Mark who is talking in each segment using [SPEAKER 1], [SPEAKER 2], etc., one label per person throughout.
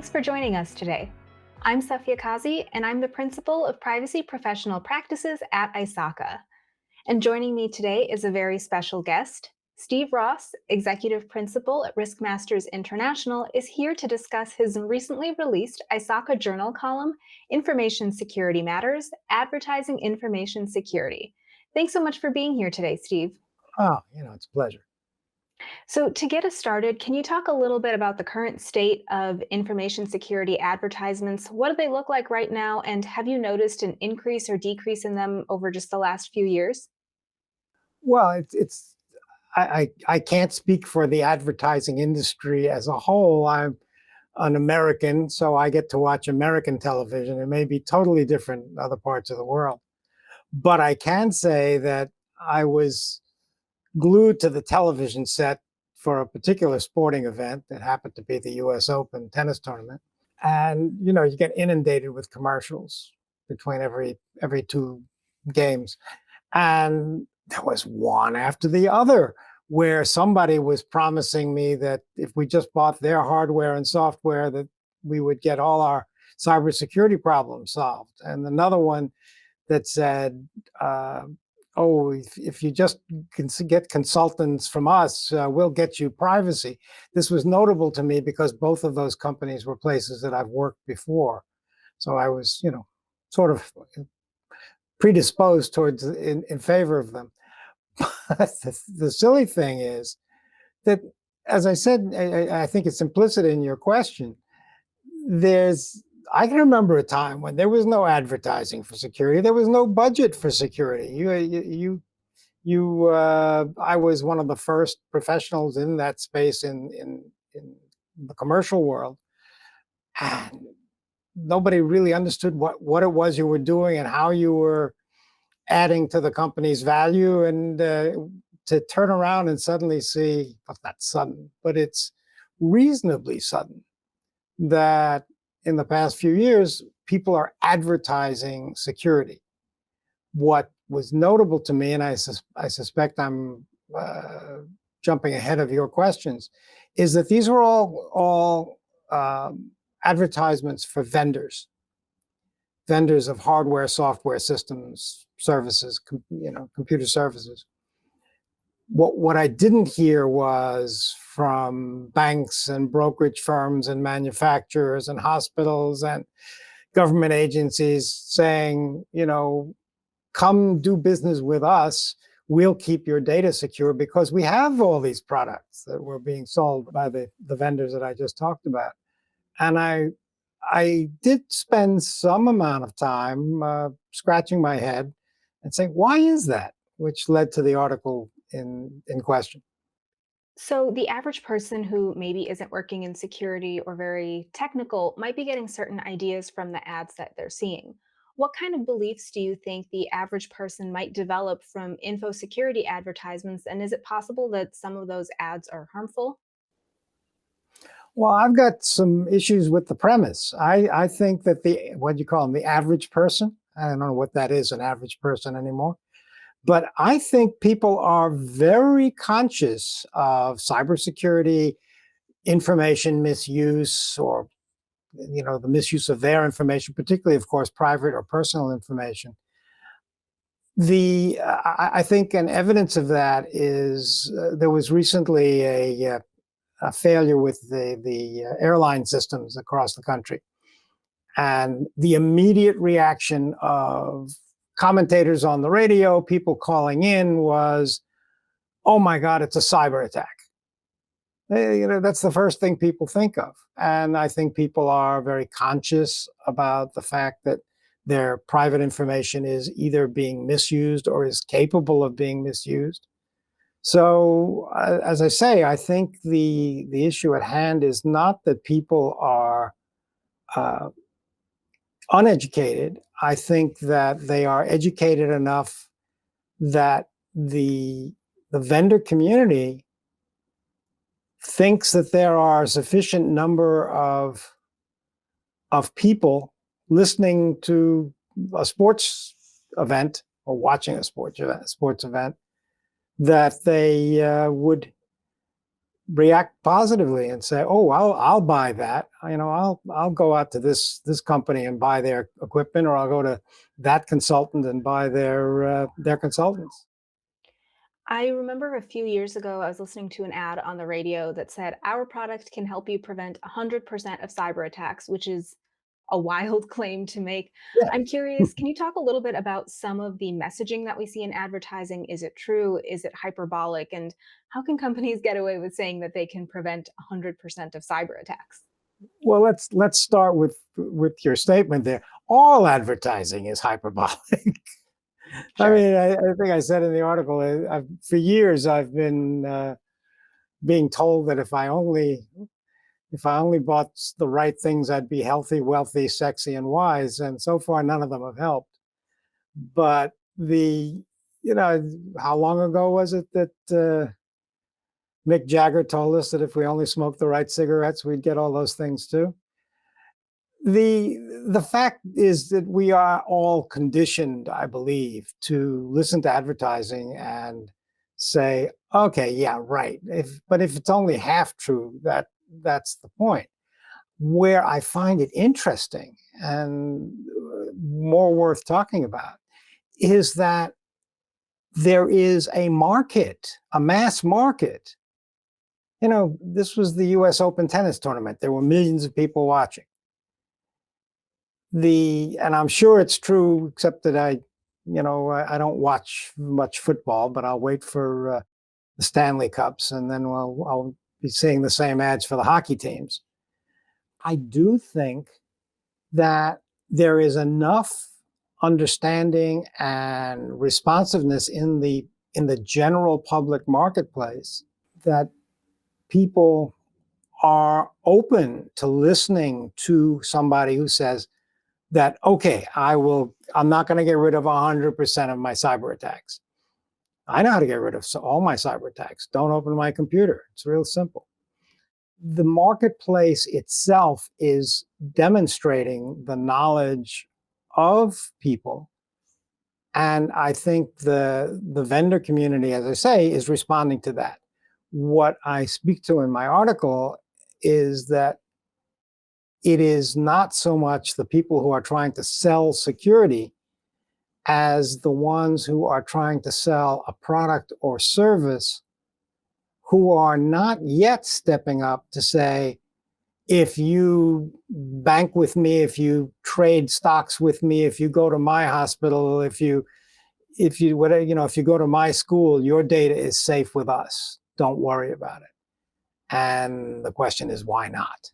[SPEAKER 1] Thanks for joining us today. I'm Safia Kazi, and I'm the Principal of Privacy Professional Practices at ISACA. And joining me today is a very special guest. Steve Ross, Executive Principal at Riskmasters International, is here to discuss his recently released ISACA Journal column, Information Security Matters, Advertising Information Security. Thanks so much for being here today, Steve.
[SPEAKER 2] Oh, it's a pleasure.
[SPEAKER 1] So, to get us started, can you talk a little bit about the current state of information security advertisements? What do they look like right now? And have you noticed an increase or decrease in them over just the last few years?
[SPEAKER 2] Well, I can't speak for the advertising industry as a whole. I'm an American, so I get to watch American television. It may be totally different in other parts of the world. But I can say that I was glued to the television set for a particular sporting event that happened to be the US Open tennis tournament. And you get inundated with commercials between every two games. And there was one after the other where somebody was promising me that if we just bought their hardware and software, that we would get all our cybersecurity problems solved. And another one that said, oh, if you just get consultants from us, we'll get you privacy. This was notable to me because both of those companies were places that I've worked before. So I was, sort of predisposed towards in favor of them. But the silly thing is that, as I said, I think it's implicit in your question. I can remember a time when there was no advertising for security. There was no budget for security. I was one of the first professionals in that space in the commercial world, and nobody really understood what it was you were doing and how you were adding to the company's value. And to turn around and suddenly see, well, not sudden, but it's reasonably sudden that in the past few years, people are advertising security. What was notable to me, and I suspect I'm jumping ahead of your questions, is that these are all advertisements for vendors of hardware, software systems, services, computer services. What I didn't hear was from banks and brokerage firms and manufacturers and hospitals and government agencies saying, come do business with us. We'll keep your data secure because we have all these products that were being sold by the vendors that I just talked about. And I did spend some amount of time scratching my head and saying, why is that? Which led to the article in question.
[SPEAKER 1] So, the average person who maybe isn't working in security or very technical might be getting certain ideas from the ads that they're seeing. What kind of beliefs do you think the average person might develop from info security advertisements? And is it possible that some of those ads are harmful?
[SPEAKER 2] Well, I've got some issues with the premise. I think that what do you call them, the average person, I don't know what that is, an average person anymore. But I think people are very conscious of cybersecurity, information misuse, or the misuse of their information, particularly, of course, private or personal information. I think an evidence of that is there was recently a failure with the airline systems across the country, and the immediate reaction of commentators on the radio, people calling in, was, oh my God, it's a cyber attack. That's the first thing people think of. And I think people are very conscious about the fact that their private information is either being misused or is capable of being misused. So, as I say, I think the issue at hand is not that people are uneducated. I think that they are educated enough that the vendor community thinks that there are a sufficient number of people listening to a sports event or watching a sports event that they would react positively and say, "Oh, I'll buy that. I'll go out to this company and buy their equipment, or I'll go to that consultant and buy their consultants."
[SPEAKER 1] I remember a few years ago, I was listening to an ad on the radio that said, "Our product can help you prevent 100% of cyber attacks," which is a wild claim to make.
[SPEAKER 2] Yeah.
[SPEAKER 1] I'm curious, can you talk a little bit about some of the messaging that we see in advertising? Is it true? Is it hyperbolic? And how can companies get away with saying that they can prevent 100% of cyber attacks?
[SPEAKER 2] Well, let's start with your statement there. All advertising is hyperbolic. I
[SPEAKER 1] Sure.
[SPEAKER 2] mean, I think I said in the article, for years I've been being told that if I only bought the right things, I'd be healthy, wealthy, sexy, and wise. And so far, none of them have helped. But you know, how long ago was it that Mick Jagger told us that if we only smoked the right cigarettes, we'd get all those things too? The fact is that we are all conditioned, I believe, to listen to advertising and say, "Okay, yeah, right." But if it's only half true, that's the point. Where I find it interesting and more worth talking about is that there is a market, a mass market. This was the US Open tennis tournament. There were millions of people watching. And I'm sure it's true, except that I don't watch much football, but I'll wait for the Stanley Cups, and then I'll be seeing the same ads for the hockey teams. I do think that there is enough understanding and responsiveness in the general public marketplace that people are open to listening to somebody who says that, okay, I'm not going to get rid of 100% of my cyber attacks. I know how to get rid of all my cyber attacks. Don't open my computer. It's real simple. The marketplace itself is demonstrating the knowledge of people. And I think the vendor community, as I say, is responding to that. What I speak to in my article is that it is not so much the people who are trying to sell security as the ones who are trying to sell a product or service who are not yet stepping up to say, if you bank with me, if you trade stocks with me, if you go to my hospital, if you go to my school, your data is safe with us. Don't worry about it. And the question is, why not?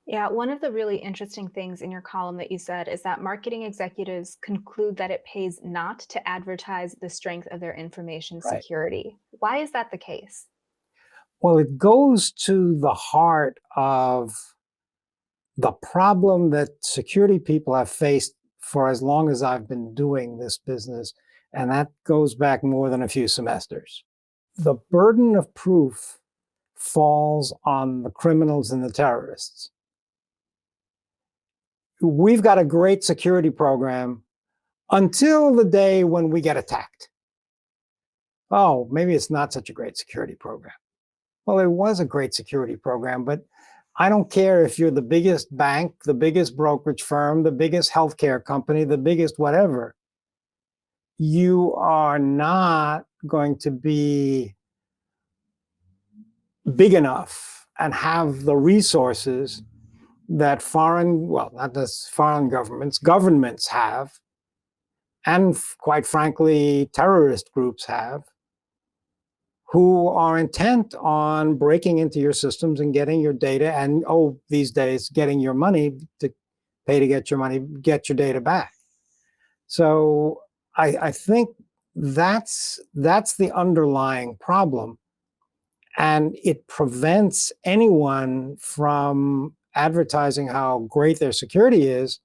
[SPEAKER 1] Yeah, one of the really interesting things in your column that you said is that marketing executives conclude that it pays not to advertise the strength of their information
[SPEAKER 2] Right.
[SPEAKER 1] security. Why is that the case?
[SPEAKER 2] Well, it goes to the heart of the problem that security people have faced for as long as I've been doing this business. And that goes back more than a few semesters. The burden of proof falls on the criminals and the terrorists. We've got a great security program until the day when we get attacked. Oh, maybe it's not such a great security program. Well, it was a great security program, but I don't care if you're the biggest bank, the biggest brokerage firm, the biggest healthcare company, the biggest whatever. You are not going to be big enough and have the resources that not just foreign governments have, and quite frankly, terrorist groups have, who are intent on breaking into your systems and getting your data and, these days, getting your money to pay to get your money, get your data back. So I think that's the underlying problem. And it prevents anyone from advertising how great their security is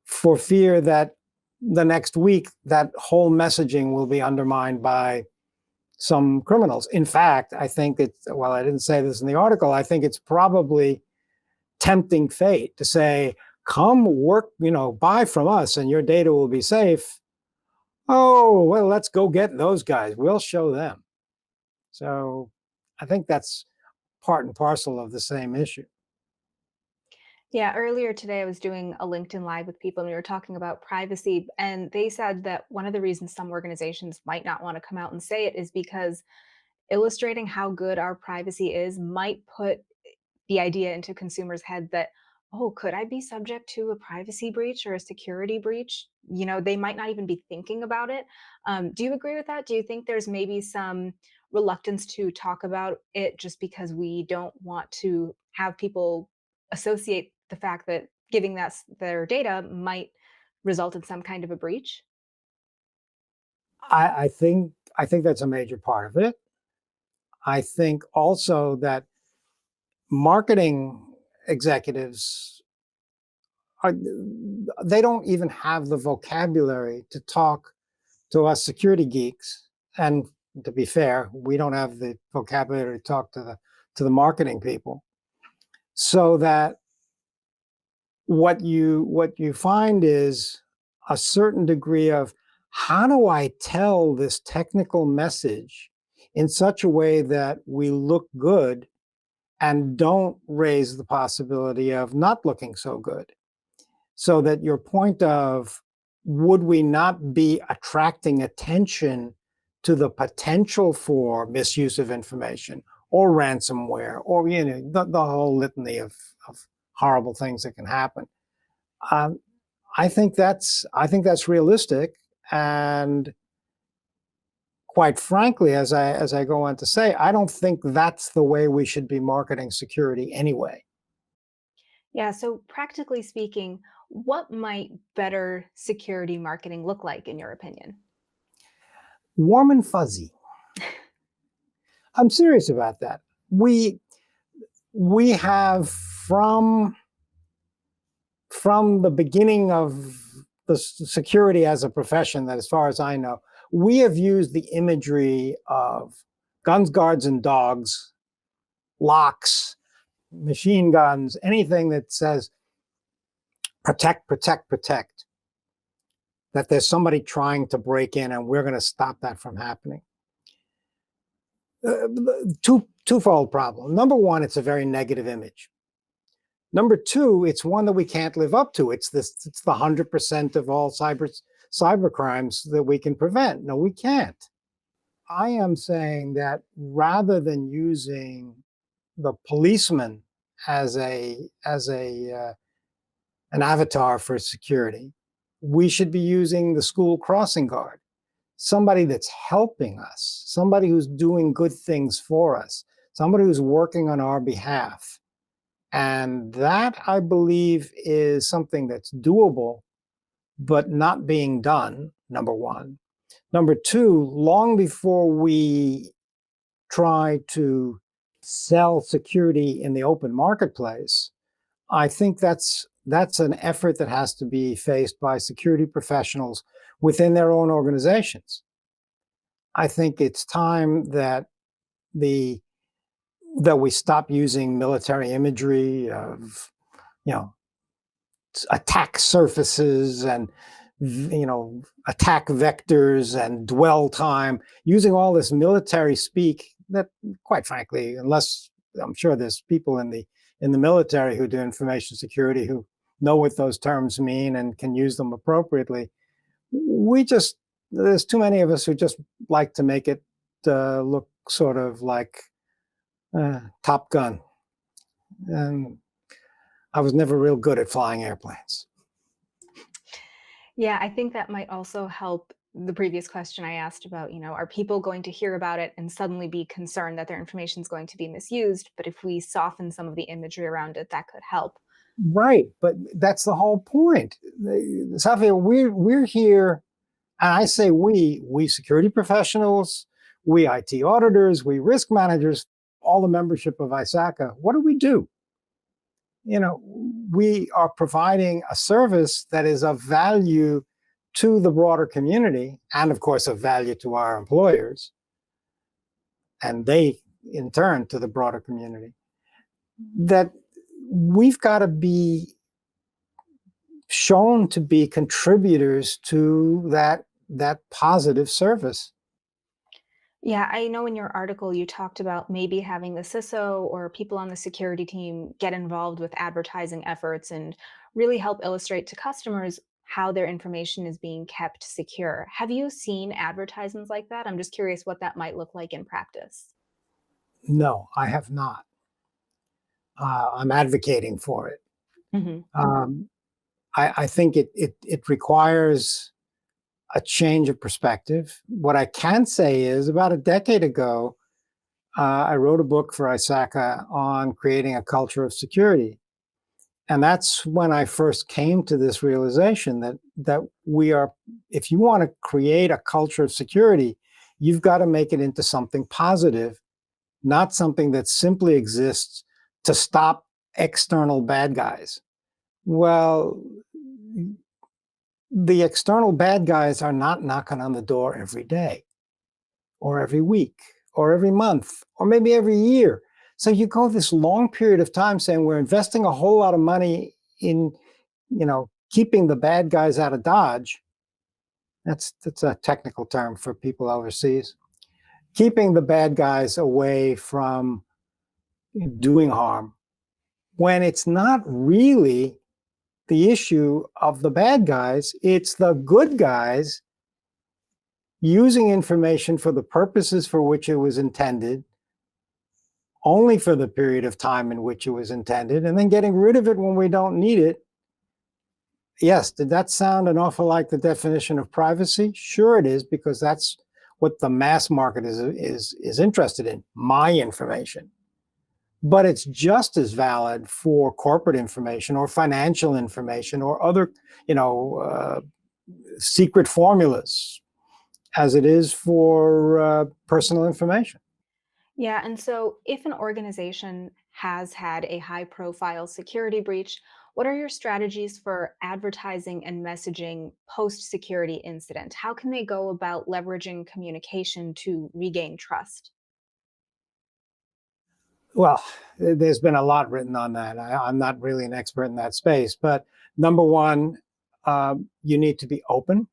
[SPEAKER 2] for fear that the next week that whole messaging will be undermined by some criminals. In fact, I think I didn't say this in the article, I think it's probably tempting fate to say, come work, buy from us and your data will be safe. Oh, well, let's go get those guys. We'll show them. So I think that's part and parcel of the same issue.
[SPEAKER 1] Yeah, earlier today I was doing a LinkedIn Live with people and we were talking about privacy. And they said that one of the reasons some organizations might not want to come out and say it is because illustrating how good our privacy is might put the idea into consumers' head that, oh, could I be subject to a privacy breach or a security breach? They might not even be thinking about it. Do you agree with that? Do you think there's maybe some reluctance to talk about it just because we don't want to have people associate the fact that giving their data might result in some kind of a breach?
[SPEAKER 2] I think that's a major part of it. I think also that marketing executives are, they don't even have the vocabulary to talk to us security geeks. And to be fair, we don't have the vocabulary to talk to the marketing people. So that what you find is a certain degree of, how do I tell this technical message in such a way that we look good and don't raise the possibility of not looking so good? So that your point of, would we not be attracting attention to the potential for misuse of information or ransomware, or the whole litany of horrible things that can happen. Um, I think that's realistic, and quite frankly, as I go on to say, I don't think that's the way we should be marketing security anyway.
[SPEAKER 1] Yeah, so practically speaking, what might better security marketing look like in your opinion?
[SPEAKER 2] Warm and fuzzy. I'm serious about that. We have from the beginning of the security as a profession, that as far as I know, we have used the imagery of guns, guards, and dogs, locks, machine guns, anything that says protect, protect, protect, that there's somebody trying to break in and we're going to stop that from happening. Twofold problem. Number one, it's a very negative image. Number two, it's one that we can't live up to. It's the 100% of all cyber crimes that we can prevent. No, we can't. I am saying that rather than using the policeman as an avatar for security, we should be using the school crossing guard, somebody that's helping us, somebody who's doing good things for us, somebody who's working on our behalf. And that, I believe, is something that's doable, but not being done, number one. Number two, long before we try to sell security in the open marketplace, I think that's an effort that has to be faced by security professionals within their own organizations. I think it's time the that we stop using military imagery of, you know, attack surfaces and, attack vectors and dwell time, using all this military speak that, quite frankly, unless I'm sure there's people in the military who do information security who know what those terms mean and can use them appropriately. We just There's too many of us who just like to make it look sort of like Top Gun, and I was never real good at flying airplanes.
[SPEAKER 1] Yeah, I think that might also help the previous question I asked about, are people going to hear about it and suddenly be concerned that their information is going to be misused? But if we soften some of the imagery around it, that could help.
[SPEAKER 2] Right, but that's the whole point. Safia, we're here, and I say we security professionals, we IT auditors, we risk managers, all the membership of ISACA. What do we do? We are providing a service that is of value to the broader community, and of course of value to our employers, and they in turn to the broader community. That we've got to be shown to be contributors to that positive service.
[SPEAKER 1] Yeah, I know in your article you talked about maybe having the CISO or people on the security team get involved with advertising efforts and really help illustrate to customers how their information is being kept secure. Have you seen advertisements like that? I'm just curious what that might look like in practice.
[SPEAKER 2] No, I have not. I'm advocating for it.
[SPEAKER 1] Hmm.
[SPEAKER 2] Um, I think it requires a change of perspective. What I can say is, about a decade ago, I wrote a book for ISACA on creating a culture of security. And that's when I first came to this realization that we are, if you want to create a culture of security, you've got to make it into something positive, not something that simply exists to stop external bad guys. Well, the external bad guys are not knocking on the door every day or every week or every month or maybe every year. So you go this long period of time saying we're investing a whole lot of money in, keeping the bad guys out of Dodge. That's a technical term for people overseas. Keeping the bad guys away from doing harm when it's not really the issue of the bad guys, it's the good guys using information for the purposes for which it was intended, only for the period of time in which it was intended, and then getting rid of it when we don't need it. Yes, did that sound an awful like the definition of privacy? Sure it is, because that's what the mass market is interested in, my information. But it's just as valid for corporate information or financial information or other, secret formulas as it is for personal information.
[SPEAKER 1] Yeah, and so if an organization has had a high profile security breach, what are your strategies for advertising and messaging post security incident? How can they go about leveraging communication to regain trust?
[SPEAKER 2] Well, there's been a lot written on that. I'm not really an expert in that space, but number one, you need to be open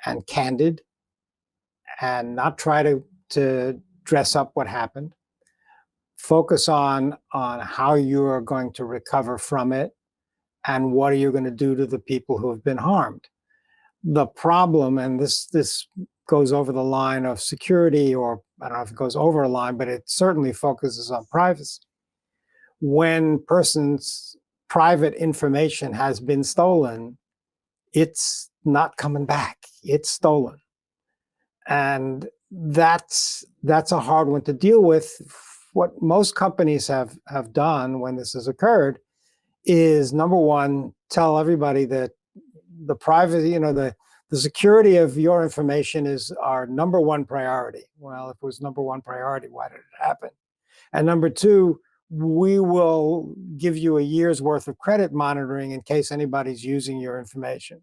[SPEAKER 2] and candid and not try to dress up what happened. Focus on how you are going to recover from it and what are you going to do to the people who have been harmed. The problem, and this goes over the line of security, or I don't know if it goes over a line, but it certainly focuses on privacy. When person's private information has been stolen, it's not coming back. It's stolen. And that's a hard one to deal with. What most companies have done when this has occurred is, number one, tell everybody that the privacy, the security of your information is our number one priority. Well, if it was number one priority, why did it happen? And number two, we will give you a year's worth of credit monitoring in case anybody's using your information.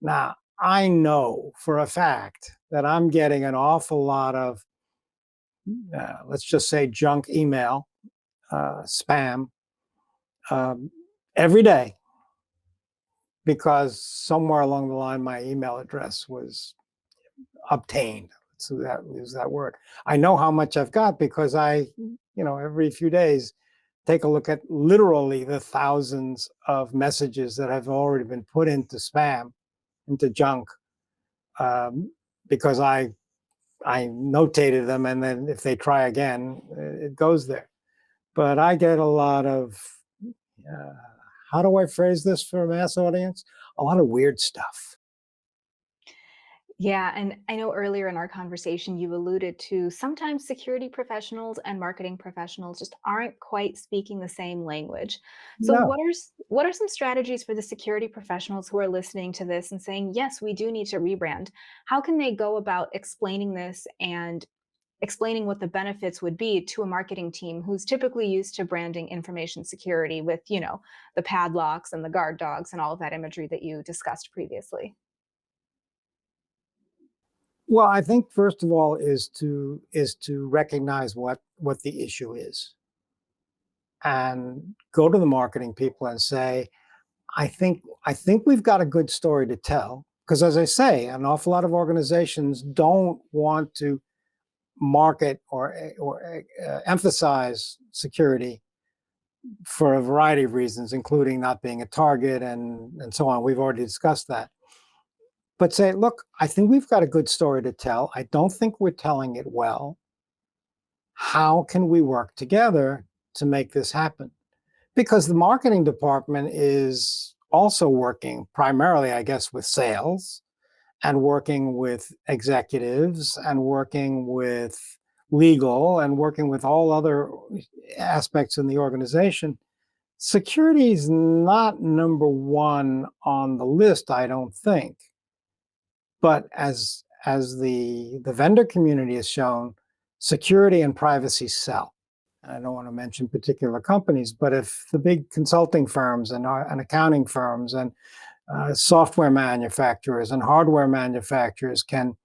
[SPEAKER 2] Now, I know for a fact that I'm getting an awful lot of, let's just say, junk email, spam, um, every day, because somewhere along the line my email address was obtained. So that use that word. I know how much I've got because every few days take a look at literally the thousands of messages that have already been put into spam, into junk, um, because I notated them, and then if they try again, it goes there. But I get a lot of, uh, how do I phrase this for a mass audience? A lot of weird stuff.
[SPEAKER 1] Yeah, and I know earlier in our conversation you alluded to sometimes security professionals and marketing professionals just aren't quite speaking the same language. So
[SPEAKER 2] No.
[SPEAKER 1] what are some strategies for the security professionals who are listening to this and saying, "Yes, we do need to rebrand." How can they go about explaining this and explaining what the benefits would be to a marketing team who's typically used to branding information security with, the padlocks and the guard dogs and all of that imagery that you discussed previously?
[SPEAKER 2] Well, I think first of all is to recognize what the issue is, and go to the marketing people and say, I think we've got a good story to tell. Because as I say, an awful lot of organizations don't want to. market or emphasize security for a variety of reasons, including not being a target and so on. We've already discussed that. But say, look, I think we've got a good story to tell. I don't think we're telling it well. How can we work together to make this happen? Because the marketing department is also working primarily, I guess, with sales and working with executives and working with legal and working with all other aspects in the organization. Security is not number one on the list, I don't think. But as the vendor community has shown, security and privacy sell. I don't want to mention particular companies, but if the big consulting firms and accounting firms and software manufacturers and hardware manufacturers can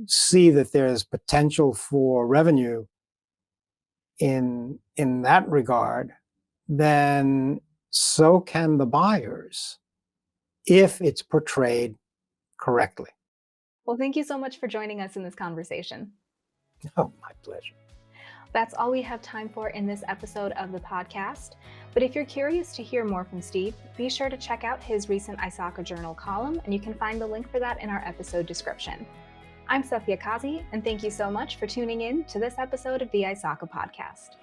[SPEAKER 2] see that there's potential for revenue in that regard, then so can the buyers if it's portrayed correctly.
[SPEAKER 1] Well, thank you so much for joining us in this conversation.
[SPEAKER 2] Oh, my pleasure.
[SPEAKER 1] That's all we have time for in this episode of the podcast. But if you're curious to hear more from Steve, be sure to check out his recent ISACA Journal column, and you can find the link for that in our episode description. I'm Safia Kazi, and thank you so much for tuning in to this episode of the ISACA podcast.